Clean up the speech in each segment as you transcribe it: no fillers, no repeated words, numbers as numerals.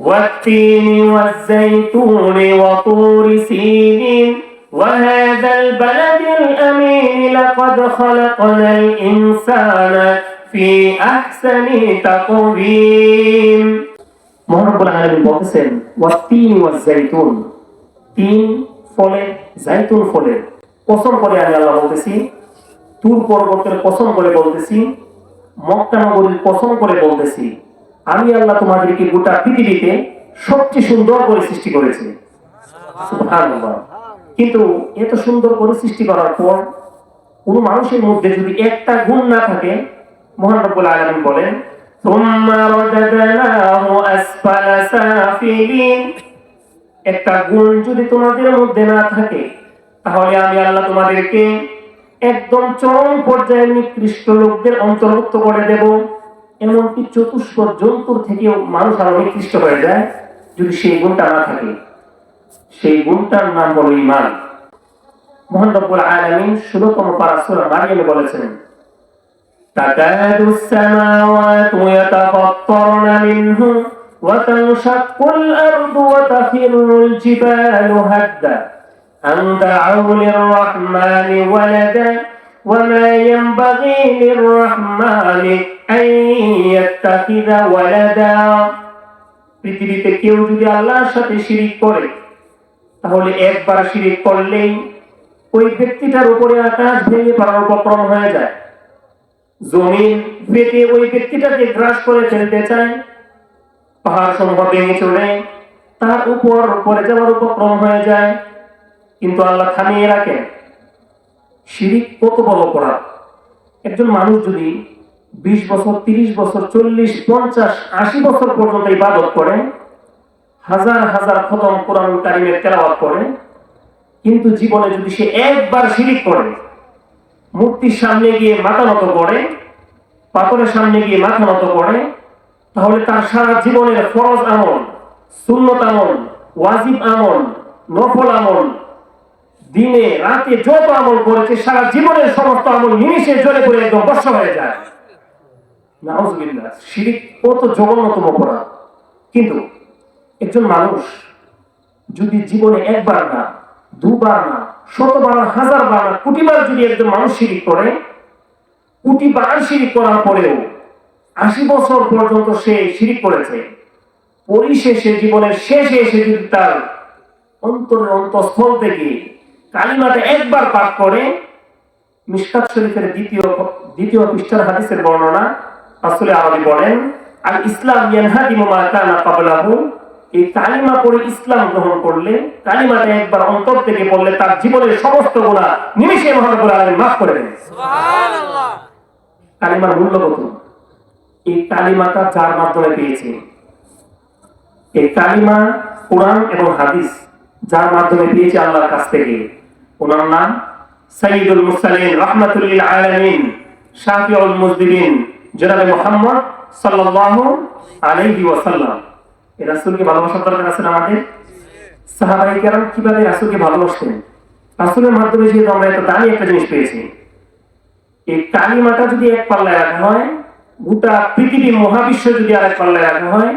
والتين والزيتون وطور سينين وهذا البلد الأمين لقد خلقنا الإنسان في أحسن تقويم মহান রব্বুল আলামিন বলেছেন ওয়াত্তিন ওয়াজ-যাইতুন, তিন ফলে জাইতুন ফলের কসম করে আমি আল্লাহ বলতেছি, তুর পর্বতের কসম করে বলতেছি, মক্কা নগরীর কসম করে বলতেছি, আমি আল্লাহ তোমাদেরকে গোটা পৃথিবীতে সবচেয়ে সুন্দর করে সৃষ্টি করেছি। সুবহানাল্লাহ। কিন্তু এত সুন্দর করে সৃষ্টি করার পর কোন মানুষের মধ্যে যদি একটা গুণ না থাকে, মহান রব্বুল আলামিন বলেন সুম্মা রাদাদনাহু আসফালা সাফিলিন, একটা গুণ যদি তোমাদের মধ্যে না থাকে তাহলে আমি আল্লাহ তোমাদেরকে একদম চরম পর্যায়ে নিকৃষ্ট লোকদের অন্তর্ভুক্ত করে দেব। এমনকি চতুষ্পদ জন্তুর থেকেও মানুষ আরো নিকৃষ্ট হয়ে যায় যদি সেই গুণটা না থাকে। সেই গুণটার নাম হলো ঈমান। মহান রব্বুল আলামিন 16তম পারা সূরা মারইয়ামে বলেছেন তাকাদুস সামাওয়াতু ইয়াতাফাত্তারনা মিনহু ওয়া তানশাক্কুল আরদু ওয়া তাখিরুল জিবালু হাদ্দা আন দা'উ লির-রাহমানি ওয়ালাদা ওয়া মা ইয়ানবাগি লির-রাহমানি আন ইয়াত্তাখিযা ওয়ালাদা। পৃথিবীতে কেউ যদি আল্লাহর সাথে শিরিক করে তাহলে একবার শিরিক করলেই ওই ব্যক্তিটার উপরে আকাশ ভেঙে পড়ার উপক্রম হয়ে যায়, জমিন ফেটে ওই ব্যক্তিটাকে গ্রাস করে ফেলতে চায়, পাহাড় সমূহ ভেঙে চলে তার উপর পড়ে যাওয়ার উপক্রম হয়ে যায়, কিন্তু আল্লাহ থামিয়ে রাখেন। শিরিক কত বড় অপরাধ! একজন মানুষ যদি 20 বছর 30 বছর 40 50 80 বছর পর্যন্ত ইবাদত করে, হাজার হাজার খতম কোরআনুল কারীমের তেলাওয়াত করে, কিন্তু জীবনে যদি সে একবার শিরিক করে, মূর্তির সামনে গিয়ে মাথা নত করে, পাথরের সামনে গিয়ে মাথা নত করে, তাহলে তার সারা জীবনের ফরজ আমল, সুন্নত আমল, ওয়াজিব আমল, নফল আমল, দিনে রাতে যত আমল করেছে সারা জীবনের সমস্ত আমল নিমিষে জ্বলে পড়ে একদম ভস্ম হয়ে যায়। নাউযুবিল্লাহ। শিরিক কত জঘন্যতম অপরাধ! কিন্তু একজন মানুষ যদি জীবনে একবার না, দুবার না, শতবার, হাজারবার না, কোটিবার যদি একজন মানুষ শিরিক করে, কোটিবার শিরিক করার পরেও 80 বছর পর্যন্ত সে শিরিক করেছে, পরিশেষে জীবনের শেষে এসে যদি তার অন্তরের অন্তঃস্থল থেকে কালিমাটা একবার পাঠ করে, মিশকাত শরীফের দ্বিতীয় পৃষ্ঠার হাদিসের বর্ণনা, রাসূল আরবি বলেন আল ইসলাম ইয়ানহাদিমু মা কানা ক্বাবলাহু, এই কালিমা পড়ে ইসলাম গ্রহণ করলে, কালিমাটা একবার অন্তর থেকে বললে তার জীবনের সমস্ত গুনাহ নিমিষে মহান রব্বুল আলামিন মাফ করে দেন। সুবহানাল্লাহ। কালিমার মূল্য কত! এই কালিমাটা যার মাধ্যমে পেয়েছে, এই কালিমা কোরআন এবং হাদিস যার মাধ্যমে পেয়েছে আল্লাহর কাছ থেকে, ওনার নাম সাইয়্যিদুল মুরসালিন রাহমাতুল লিল আলামিন শাফিউল মুজদিবিন জনাবে মুহাম্মদ সাল্লাল্লাহু আলাইহি ওয়াসাল্লাম। এই রাসূলকে ভালোবাসার দরকার আছে আমাদের। সাহাবায়ে কেরাম কিভাবে রাসূলকে ভালোবাসতেন, রাসূলের মাধ্যমে যে আমরা এত দামি একটা জিনিস পেয়েছি। এই কালিমাটা যদি এক পাল্লায় রাখা হয়, গোটা পৃথিবী মহাবিশ্ব যদি আরেক পাল্লায় রাখা হয়,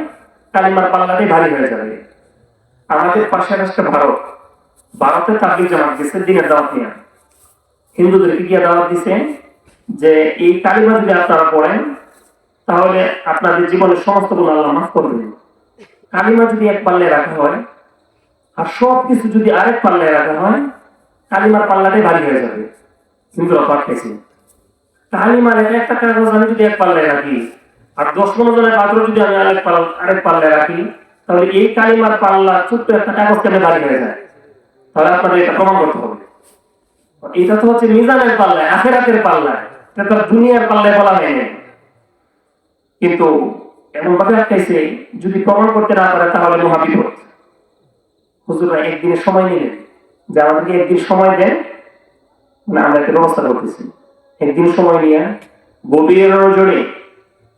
কালিমার পাল্লাটাই ভারী হয়ে যাবে। আমাদের পাশের রাষ্ট্র ভারত, ভারতে তাবলীগ জামাত দিচ্ছে দিনের দাওয়াত নিয়ে, হিন্দুদেরকে গিয়ে দাওয়াত দিচ্ছে যে এই কালিমা যদি আপনারা পড়েন তাহলে আপনাদের জীবনের সমস্ত গুনাহ আল্লাহ মাফ করবেন। কালিমা যদি এক পাল্লায় রাখা হয় আর সব কিছু যদি আরেক পাল্লায় রাখা হয়, কালিমার পাল্লাটাই ভারী হয়ে যাবে। কিন্তু পাঠতেছি কালিমার একটা কাগজ আমি যদি এক পাল্লায় রাখি আর 10-15 জনের পাত্র যদি আমি আরেক পাল্লায় রাখি, তাহলে এই কালিমার পাল্লা ছোট্ট একটা কাগজ কেন ভারী হয়ে যায়? তাহলে আপনাদের এটা প্রমাণ করতে হবে। এটা তো হচ্ছে মিজানের পাল্লায়, আখিরাতের পাল্লায়, এটা তো দুনিয়ার পাল্লায় বলা হয়নি। কিন্তু এমন ভাবে আটকাইছে, যদি প্রমাণ করতে না পারে তাহলে মহাবিপদ। হুজুররা একদিনের সময় নিলেন যে আমাদেরকে একদিন সময় দেন, না আমরা একটা ব্যবস্থা করতেছি। একদিন সময় নিয়ে গভীর রজনী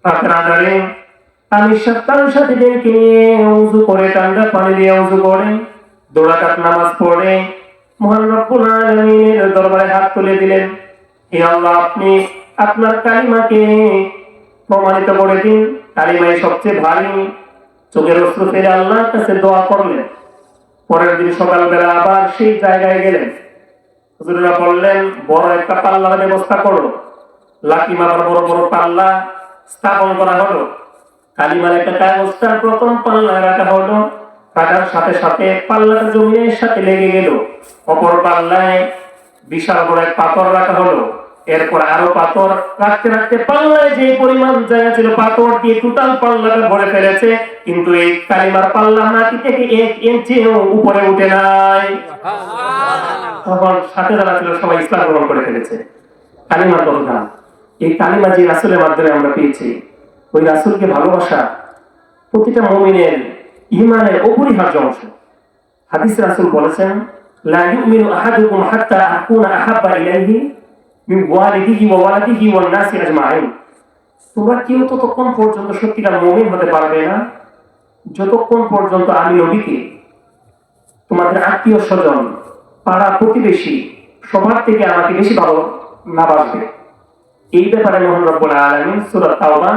রাতের আঁধারে আমি সপ্তাহ সাথীদেরকে নিয়ে উযু করে, ঠান্ডা পানি দিয়ে উযু করে, 2 রাকাত নামাজ পড়ে মহান রব্বুল আলামিনের দরবারে হাত তুলে দিলেন, হে আল্লাহ, আপনি আপনার কালিমাকে প্রমাণিত করে দিন। কালিমাই সবচেয়ে ভারী, চোখের অশ্রু ফেলে আল্লাহর কাছে দোয়া করলেন। পরের দিন সকালবেলা আবার সেই জায়গায় গেলেন। হুজুরেরা বললেন, বড় একটা পাল্লার ব্যবস্থা করো। লাঠি মারার বড় বড় পাল্লা স্থাপন করা হলো। কালিমার একটা কাগজটা প্রথম পাল্লায় রাখা হলো। রাখার সাথে সাথে পাল্লাটা জমিনের সাথে লেগে গেল। অপর পাল্লায় বিশাল বড় এক পাথর রাখা হলো। এরপর আরো পাথর রাখতে রাখতে পাল্লায় যে পরিমাণ জায়গা ছিল পাথর দিয়ে টোটাল পাল্লাটা ভরে ফেলেছে, কিন্তু এই কালিমার পাল্লা মাটি থেকে 1 ইঞ্চিও উপরে উঠে নাই। তখন সাথে যারা ছিল সবাই ইসলাম গ্রহণ করে ফেলেছে। কালিমার কথা, এই কালিমা যে রাসূলের মাধ্যমে আমরা পেয়েছি, ওই রাসূলকে ভালোবাসা প্রতিটা মুমিনের ঈমানের অপরিহার্য অংশ। হাদিসে রাসূল বলেছেন, লা ইউমিনু আহাদুকুম হাত্তা আকুনা আহাব্বা ইলাইহি মিন ওয়ালিদিহি ওয়া ওয়ালাদিহি ওয়ান নাসি আজমাইন। তোমরা কেউ ততক্ষণ পর্যন্ত সত্যিকার মুমিন হতে পারবে না যতক্ষণ পর্যন্ত আমি নবীকে তোমাদের আত্মীয় স্বজন, পাড়া প্রতিবেশী সবার থেকে আমাকে বেশি ভালো না বাসবে। এই ব্যাপারে মহান রব্বুল আলামিন সূরা তাওবা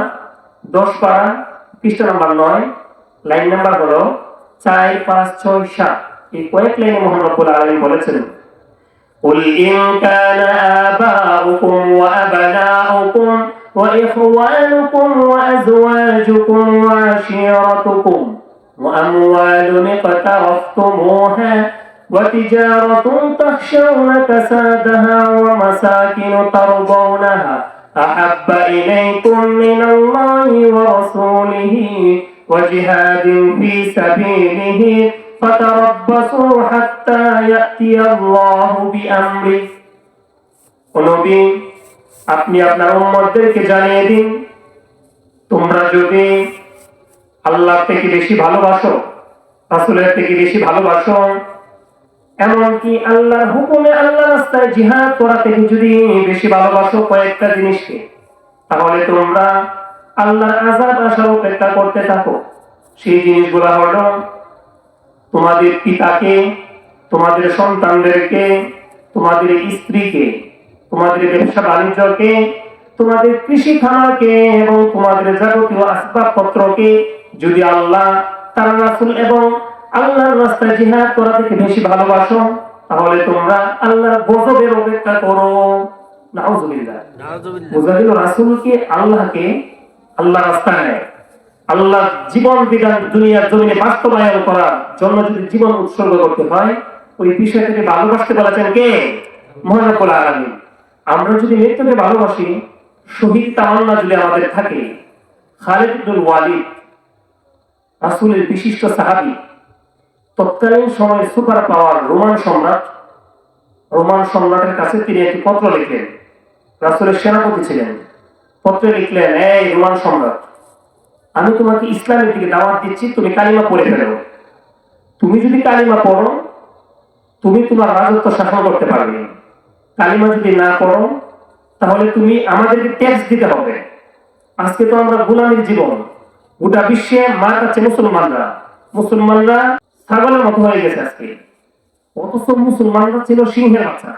10 পারা পৃষ্ঠা নাম্বার 9 লাইন নাম্বার হলো 4, 5, 6, 7। এই কয়েক লাইনে মহান রব্বুল আলামিন বলেছেন, قل إن كان آباؤكم وأبناؤكم وإخوانكم وأزواجكم وعشيرتكم وأموال اقترفتموها وتجارة تخشون كسادها ومساكن ترضونها أحب إليكم من الله ورسوله وجهاد في سبيله فتربصوا حتى يأتي الله بأمره। নবী, আপনি আপনার উম্মতদেরকে জানিয়ে দিন, তোমরা যদি আল্লাহ থেকে বেশি ভালোবাসো, রাসূলের থেকে বেশি ভালোবাসো, এমনকি আল্লাহর হুকুমে আল্লাহর রাস্তায় জিহাদ করা থেকে যদি বেশি ভালোবাসো কয়েকটা জিনিসকে, তাহলে তোমরা আল্লাহর আযাব আসার অপেক্ষা করতে থাকো। সেই জিনিসগুলো হলো তোমাদের পিতাকে, তোমাদের সন্তানদেরকে, তোমাদের স্ত্রীকে, তোমাদের ব্যবসা বাণিজ্যকে, তোমাদের কৃষি খামারকে এবং তোমাদের যাবতীয় আসবাবপত্রকে যদি আল্লাহ, তার রাসূল এবং আল্লাহর রাস্তায় জিহাদ করা থেকে বেশি ভালোবাসো, তাহলে তোমরা আল্লাহর গজবের অপেক্ষা করো। নাউযুবিল্লাহ। মুজাহিদ রাসূলকে, আল্লাহকে, আল্লাহর রাস্তায় আল্লাহ জীবন বিধান দুনিয়ার জমিনে বাস্তবায়ন করার জন্য যদি জীবন উৎসর্গ করতে হয়, ওই বিষয়টাকে ভালোবাসতে বলেছেন কে? মহান রব্বুল আলামিন। আমরা যদি মৃত্যুকে ভালোবাসি, শহীদ তামান্না যদি আমাদের থাকে, খালিদ ইবনুল ওয়ালিদ রাসূলের বিশিষ্ট সাহাবী, তৎকালীন সময়ে সুপার পাওয়ার রোমান সম্রাটের কাছে তিনি একটি পত্র লিখলেন। রাসূলের সেনাপতি ছিলেন। পত্রে লিখলেন, এই রোমান সম্রাট, আমি তোমাকে ইসলামের দিকে দাওয়াত দিচ্ছি, তুমি কালিমা পড়ে ফেলো। তুমি যদি কালিমা পড়ো, তুমি তোমার রাজত্ব শাসন করতে পারবে। কালিমা যদি না পড়ো, তাহলে তুমি আমাদেরকে ট্যাক্স দিতে হবে। আজকে তো আমরা গোলামীর জীবন, গোটা বিশ্বে মার কাছে মুসলমানরা ছাগলের মতো হয়ে গেছে আজকে। অথচ মুসলমানরা ছিল সিংহের বাচ্চা।